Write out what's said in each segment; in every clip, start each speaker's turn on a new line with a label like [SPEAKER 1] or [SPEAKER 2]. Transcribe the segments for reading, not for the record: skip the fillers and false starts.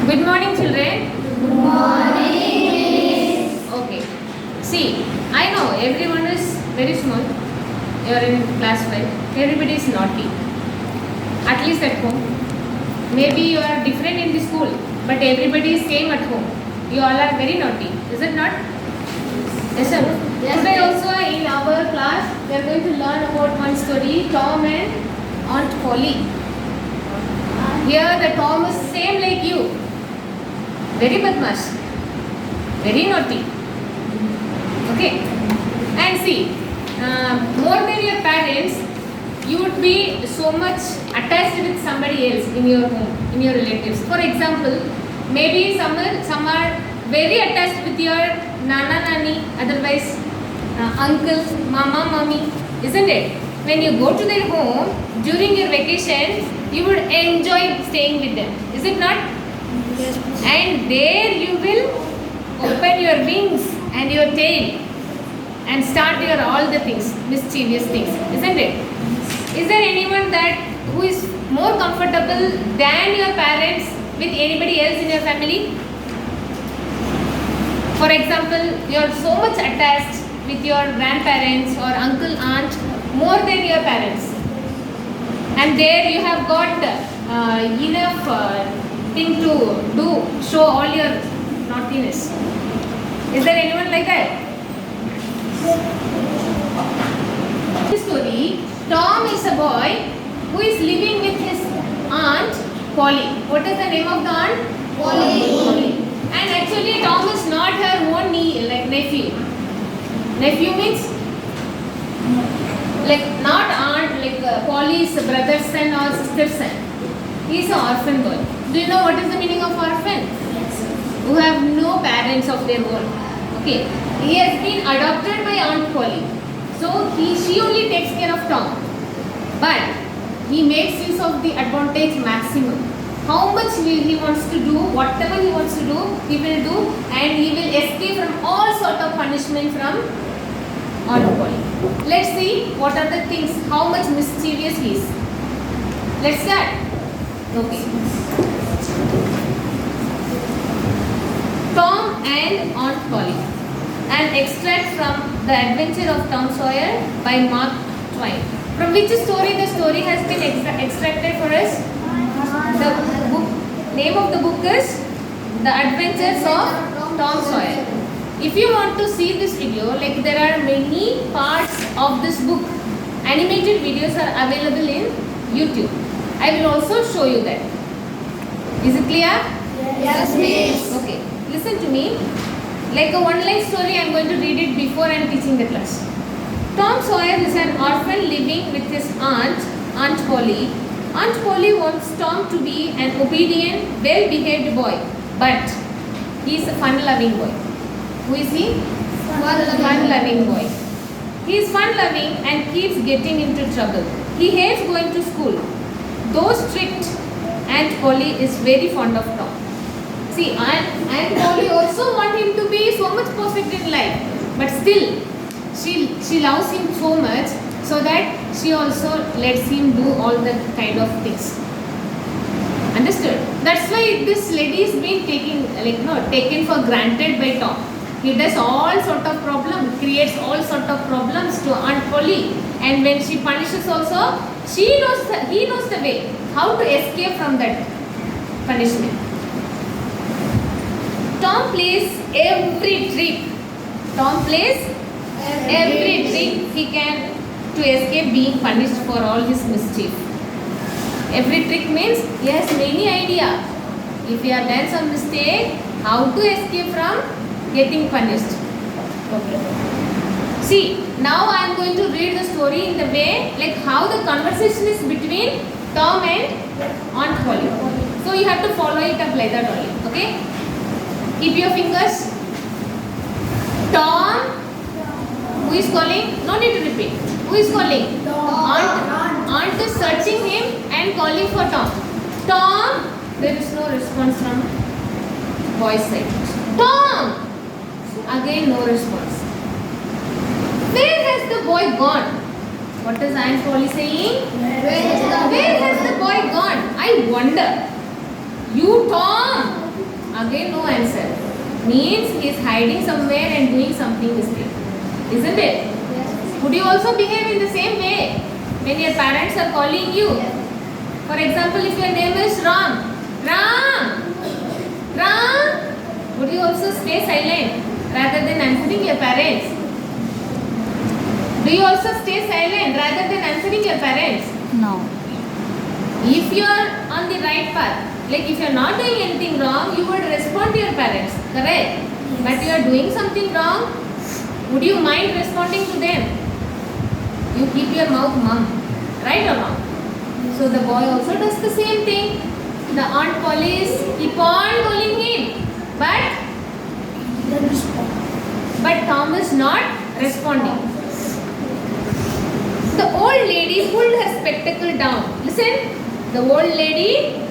[SPEAKER 1] Good morning, children.
[SPEAKER 2] Good morning.
[SPEAKER 1] Okay. See, I know everyone is very small. You are in class 5. Everybody is naughty. At least at home. Maybe you are different in the school, but everybody is same at home. You all are very naughty. Is it not? Yes, sir.
[SPEAKER 2] Yes,
[SPEAKER 1] Today
[SPEAKER 2] yes.
[SPEAKER 1] also in our class, we are going to learn about one story, Tom and Aunt Polly. Here the Tom is same like you. Very badmash. Very naughty. Okay. And see, more than your parents, you would be so much attached with somebody else in your home, in your relatives. For example, maybe some are very attached with your nana nani, otherwise uncle, mama, mummy, isn't it? When you go to their home during your vacation, you would enjoy staying with them, is it not?
[SPEAKER 2] Yes.
[SPEAKER 1] And there you will open your wings and your tail and start your all the things, mischievous things, isn't it? Is there anyone that who is more comfortable than your parents with anybody else in your family? For example, you are so much attached with your grandparents or uncle, aunt more than your parents. And there you have got enough thing to do, show all your naughtiness. Is there anyone like that? This story, Tom is a boy who is living with his aunt Polly. What is the name of the aunt?
[SPEAKER 2] Polly.
[SPEAKER 1] And actually Tom is not her own nephew. Nephew means like not aunt, like Polly's brother's son or sister's son. He is an orphan boy. Do you know what is the meaning of orphan?
[SPEAKER 2] Yes.
[SPEAKER 1] Who have no parents of their own. Okay. He has been adopted by Aunt Polly. So she only takes care of Tom. But he makes use of the advantage maximum. How much he wants to do, whatever he wants to do, he will do, and he will escape from all sort of punishment from Aunt Polly. Let's see what are the things, how much mischievous he is. Let's start. Okay. Tom and Aunt Polly. An extract from The Adventure of Tom Sawyer by Mark Twain. From which story the story has been extracted for us? The book, name of the book is The Adventures of Tom Sawyer. If you want to see this video, like there are many parts of this book, animated videos are available in YouTube. I will also show you that. Is it clear?
[SPEAKER 2] Yes, miss.
[SPEAKER 1] Okay. Listen to me. Like a one-line story, I am going to read it before I am teaching the class. Tom Sawyer is an orphan living with his aunt, Aunt Polly. Aunt Polly wants Tom to be an obedient, well-behaved boy, but he is a fun-loving boy. Who is he? Fun-loving boy. He is fun-loving and keeps getting into trouble. He hates going to school. Though strict, Aunt Polly is very fond of Tom. See, Aunt Polly also want him to be so much perfect in life, but still, she loves him so much, so that she also lets him do all the kind of things. Understood? That's why this lady is being taken for granted by Tom. He does all sort of problems, creates all sort of problems to Aunt Polly, and when she punishes also, he knows the way how to escape from that punishment. Tom plays every trick. Tom plays every trick he can to escape being punished for all his mischief. Every trick means he has many idea. If he has done some mistake, how to escape from getting punished. Okay. See, now I am going to read the story in the way like how the conversation is between Tom and Aunt Polly. So you have to follow it up like that only. Okay? Keep your fingers. Tom. Who is calling? No need to repeat. Who is calling?
[SPEAKER 2] Aunt.
[SPEAKER 1] Aunt is searching him and calling for Tom. Tom. There is no response from boy's side. Tom. Again no response. Where has the boy gone? What is Aunt Polly saying?
[SPEAKER 2] Where is the
[SPEAKER 1] Where has the boy gone? I wonder. You, Tom. Again no answer. Means he is hiding somewhere and doing something mistake. Isn't it?
[SPEAKER 2] Yes.
[SPEAKER 1] Would you also behave in the same way when your parents are calling you? For example, if your name is Ram, Ram, Ram, would you also stay silent rather than answering your parents? Do you also stay silent rather than answering your parents?
[SPEAKER 3] No.
[SPEAKER 1] If you are on the right path, like if you are not doing anything wrong, you would respond to your parents, correct? But you are doing something wrong, would you mind responding to them? You keep your mouth mum, right or wrong? So the boy also does the same thing. The Aunt Polly keep on calling him, but Tom is not responding. The old lady pulled her spectacle down. Listen, the old lady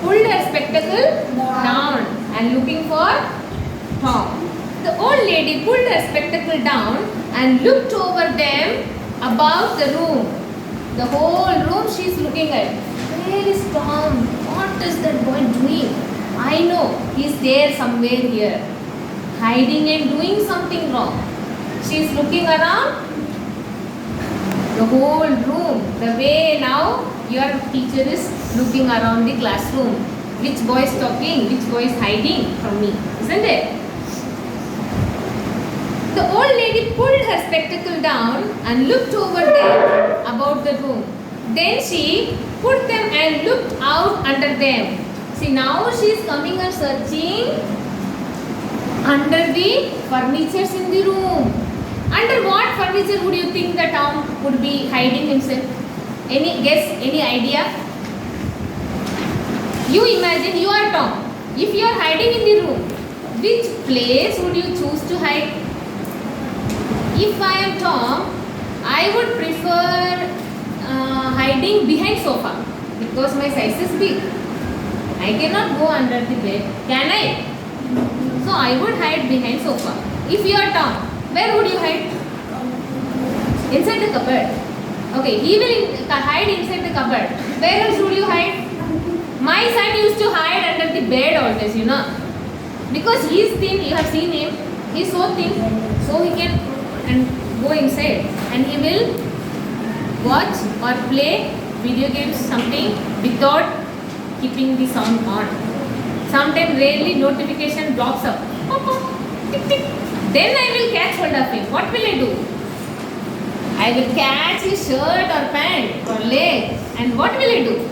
[SPEAKER 1] pulled her spectacle down and looking for Tom. The old lady pulled her spectacle down and looked over them about the room. The whole room she is looking at. Where is Tom? What is that boy doing? I know he is there somewhere here, hiding and doing something wrong. She is looking around the whole room, the way now your teacher is looking around the classroom. Which boy is talking, which boy is hiding from me, isn't it? The old lady pulled her spectacle down and looked over there about the room. Then she put them and looked out under them. See, now she is coming and searching under the furnitures in the room. Under what furniture would you think that Tom would be hiding himself? Any guess, any idea? You imagine you are Tom. If you are hiding in the room, which place would you choose to hide? If I am Tom, I would prefer hiding behind sofa because my size is big. I cannot go under the bed, can I? So I would hide behind sofa. If you are Tom, where would you hide? Inside the cupboard. Okay, he will hide inside the cupboard. Where else would you hide? My son used to hide under the bed always, you know. Because he is thin, you have seen him. He is so thin, so he can go inside and he will watch or play video games something without keeping the sound on. Sometimes rarely notification blocks up. Tick, tick. Then I will catch hold of him. What will I do? I will catch his shirt or pant or leg, and what will I do?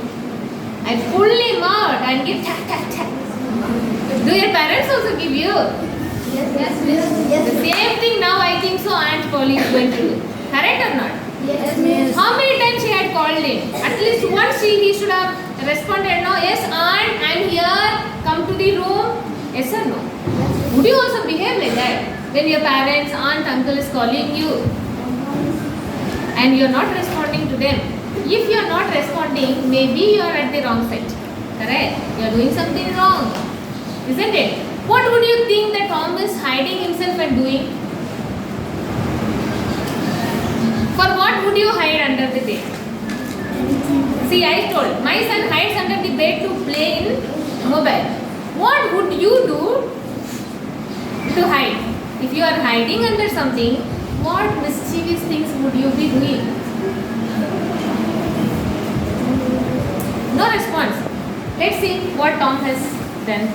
[SPEAKER 1] I pull him out and give tap tap tap. Do your parents also give you?
[SPEAKER 2] Yes.
[SPEAKER 1] The same thing now I think so Aunt Polly is going to do. Correct or not?
[SPEAKER 2] Yes, miss.
[SPEAKER 1] How many times she had called him? At least once he should have responded, no, yes aunt, I am here, come to the room. Yes or no? Would you also behave like that? When your parents, aunt, uncle is calling you and you are not responding to them. If you are not responding, maybe you are at the wrong side. Correct? You are doing something wrong. Isn't it? What would you think that Tom is hiding himself and doing? For what would you hide under the bed? See, I told, my son hides under the bed to play in mobile. What would you do to hide? If you are hiding under something, what mischievous things would you be doing? No response. Let's see what Tom has done.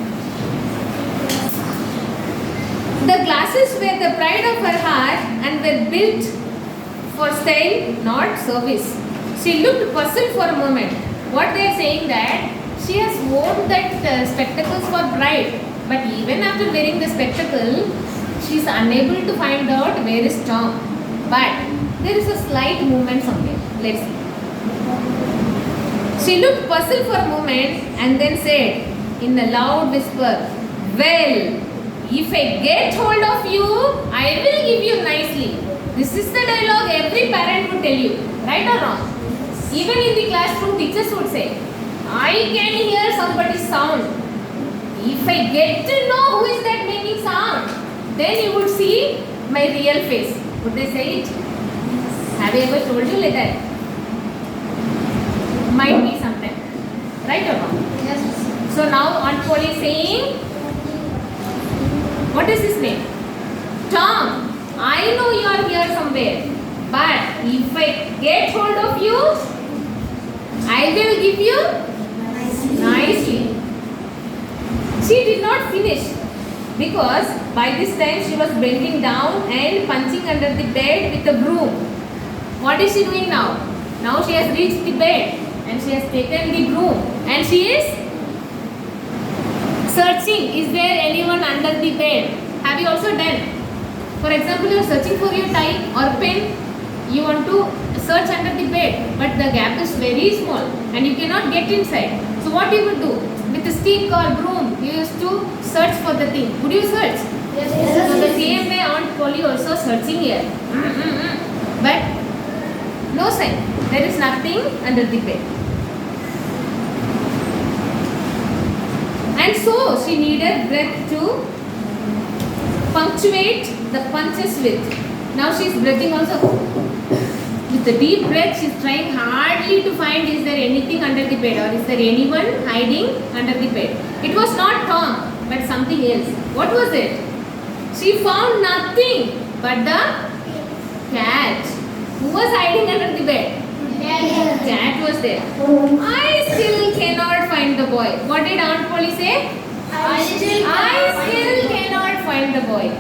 [SPEAKER 1] The glasses were the pride of her heart and were built for style, not service. She looked puzzled for a moment. What they are saying that she has worn that spectacles for pride, but even after wearing the spectacle, she is unable to find out where is Tom. But there is a slight movement somewhere. Let's see. She looked puzzled for a moment and then said in a loud whisper, "Well, if I get hold of you, I will give you nicely." This is the dialogue every parent would tell you, right or wrong? Even in the classroom, teachers would say, "I can hear somebody's sound. If I get to know who is that making sound, then you would see my real face." Would they say it? Have you ever told you like that? Might be sometime. Right or wrong?
[SPEAKER 2] Yes.
[SPEAKER 1] So now Aunt Polly is saying, what is his name? Tom. I know you are here somewhere, but if I get hold of you, I will give you nicely. She did not finish because by this time she was bending down and punching under the bed with a broom. What is she doing now? Now she has reached the bed and she has taken the broom and she is searching. Is there anyone under the bed? Have you also done? For example, you are searching for your tie or pen. You want to search under the bed, but the gap is very small and you cannot get inside. So what you would do? With a stick or broom, you used to search for the thing. Would you search?
[SPEAKER 2] Yes.
[SPEAKER 1] So the same way Aunt Polly also searching here. But no sign. There is nothing under the bed. And so she needed breath to punctuate the punches with. Now she is breathing also. With a deep breath, she is trying hardly to find is there anything under the bed or is there anyone hiding under the bed. It was not Tom, but something else. What was it? She found nothing but the cat. Who was hiding under the bed? Cat was there. I still cannot find the boy. What did Aunt Polly say?
[SPEAKER 2] I
[SPEAKER 1] I still cannot find the boy.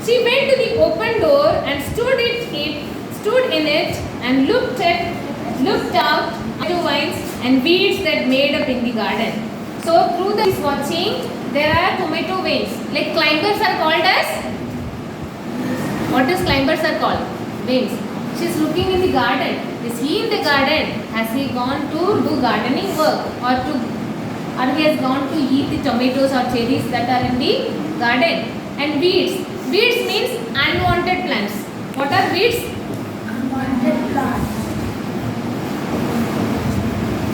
[SPEAKER 1] She went to the open door and stood in it and looked out to vines and weeds that made up in the garden. So through this watching, there are tomato veins. Like climbers are called as? What is climbers are called? Veins. She is looking in the garden. Is he in the garden? Has he gone to do gardening work or he has gone to eat the tomatoes or cherries that are in the garden? And weeds. Weeds means unwanted plants. What are weeds?
[SPEAKER 2] Unwanted plants.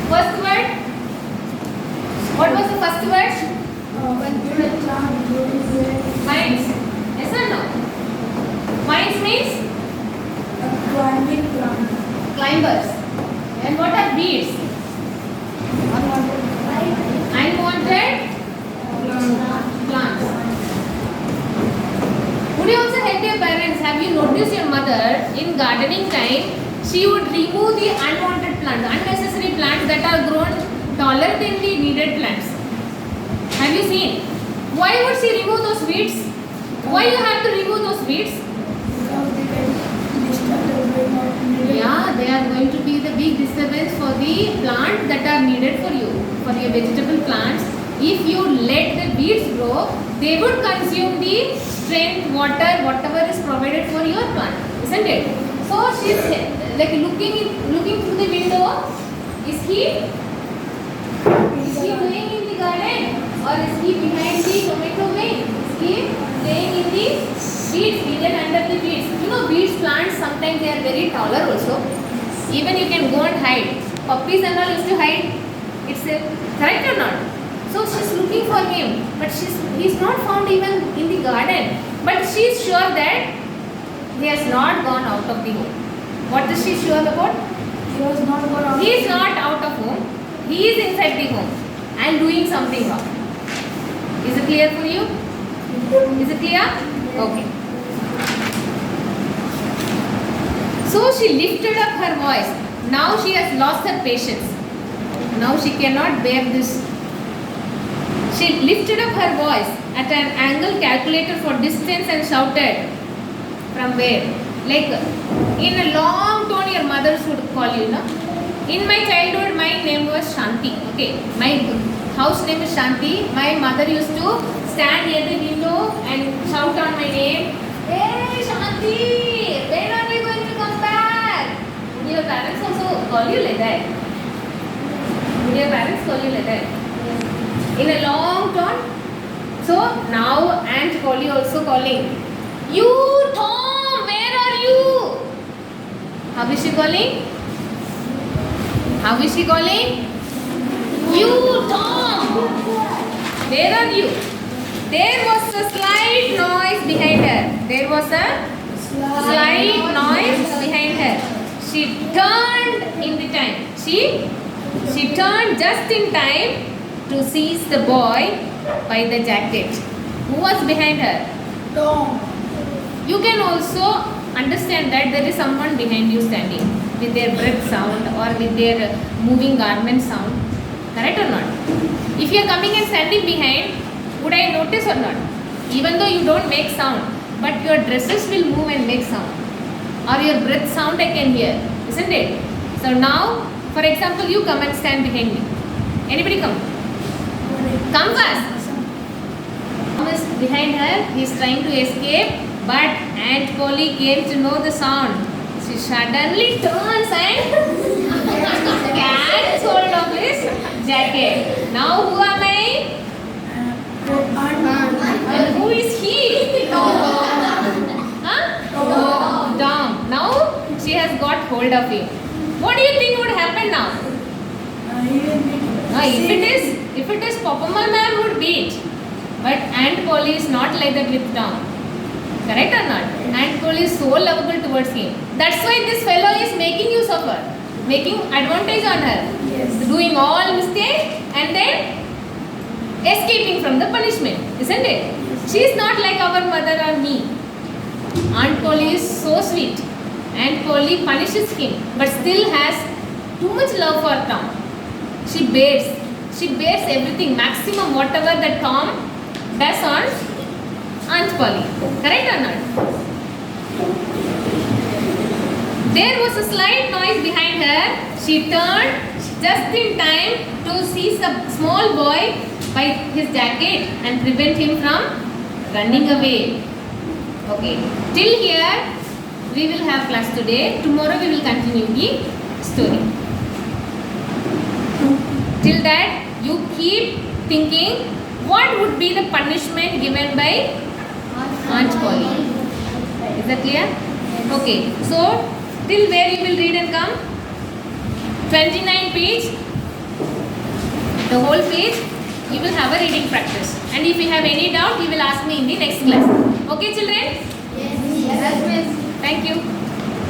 [SPEAKER 1] First word? What was the first word?
[SPEAKER 2] Unwanted plant.
[SPEAKER 1] Vines. Yes or no? Vines means
[SPEAKER 2] Climbing plant.
[SPEAKER 1] climbers. And what are weeds?
[SPEAKER 2] Unwanted
[SPEAKER 1] Unwanted plants. Would you also help your parents? Have you noticed your mother in gardening time? She would remove the unwanted plants, unnecessary plants that are grown taller than the needed plants. Have you seen? Why would she remove those weeds? Why you have to remove those weeds?
[SPEAKER 2] Because they can disturb the brain of needed.
[SPEAKER 1] Yeah, they are going to be the big disturbance for the plants that are needed for you, for your vegetable plants. If you let the weeds grow, they would consume the strength, water, whatever is provided for your plant, isn't it? So she is like looking through the window. Is he going in the garden or is he behind the tomato vein? Is he staying in the weeds, hidden under the weeds? You know, weeds plants sometimes they are very taller also. Even you can go and hide. Puppies and all used to hide. It's correct or not? So she's looking for him, but he's not found even in the garden. But she's sure that he has not gone out of the home. What is she sure about?
[SPEAKER 2] He was not gone out.
[SPEAKER 1] He is not out of home. He is inside the home and doing something wrong. Is it clear for you? Is it clear? Okay. So she lifted up her voice. Now she has lost her patience. Now she cannot bear this. She lifted up her voice at an angle calculated for distance and shouted. From where? Like in a long tone your mothers would call you, no? In my childhood my name was Shanti. Okay, my house name is Shanti. My mother used to stand near the window and shout on my name. Hey Shanti, when are you going to come back? Would your parents also call you like that? Would your parents call you like that? In a long tone. So now Aunt Polly also calling. You Tom, where are you? How is she calling? How is she calling? You Tom, where are you? There was a slight noise behind her. There was a slight noise behind her. She turned in the time. She turned just in time to seize the boy by the jacket. Who was behind her?
[SPEAKER 2] Tom.
[SPEAKER 1] You can also understand that there is someone behind you standing with their breath sound or with their moving garment sound. Correct or not? If you are coming and standing behind, would I notice or not? Even though you don't make sound, but your dresses will move and make sound. Or your breath sound I can hear. Isn't it? So now, for example, you come and stand behind me. Anybody come? Come fast. Tom is behind her. He is trying to escape. But Aunt Polly came to know the sound. She suddenly turns and catches hold of his jacket. Now who am I? And who is he? Huh? Tom. Now she has got hold of him. What do you think would happen now? If it is Poppamal ma'am would beat. But Aunt Polly is not like that with Tom. Correct or not? Aunt Polly is so lovable towards him. That's why this fellow is making you suffer. Making advantage on her.
[SPEAKER 2] Yes.
[SPEAKER 1] Doing all mistakes and then escaping from the punishment. Isn't it?
[SPEAKER 2] Yes.
[SPEAKER 1] She is not like our mother or me. Aunt Polly is so sweet. Aunt Polly punishes him but still has too much love for Tom. She bears everything, maximum whatever that Tom does on Aunt Polly. Correct or not? There was a slight noise behind her. She turned just in time to seize a small boy by his jacket and prevent him from running away. Okay. Till here we will have class today. Tomorrow we will continue the story. Till that you keep thinking what would be the punishment given by Aunt Polly. Is that clear? Okay. So till where you will read and come? 29 page. The whole page you will have a reading practice. And if you have any doubt you will ask me in the next class. Okay children?
[SPEAKER 2] Yes, miss.
[SPEAKER 1] Thank you.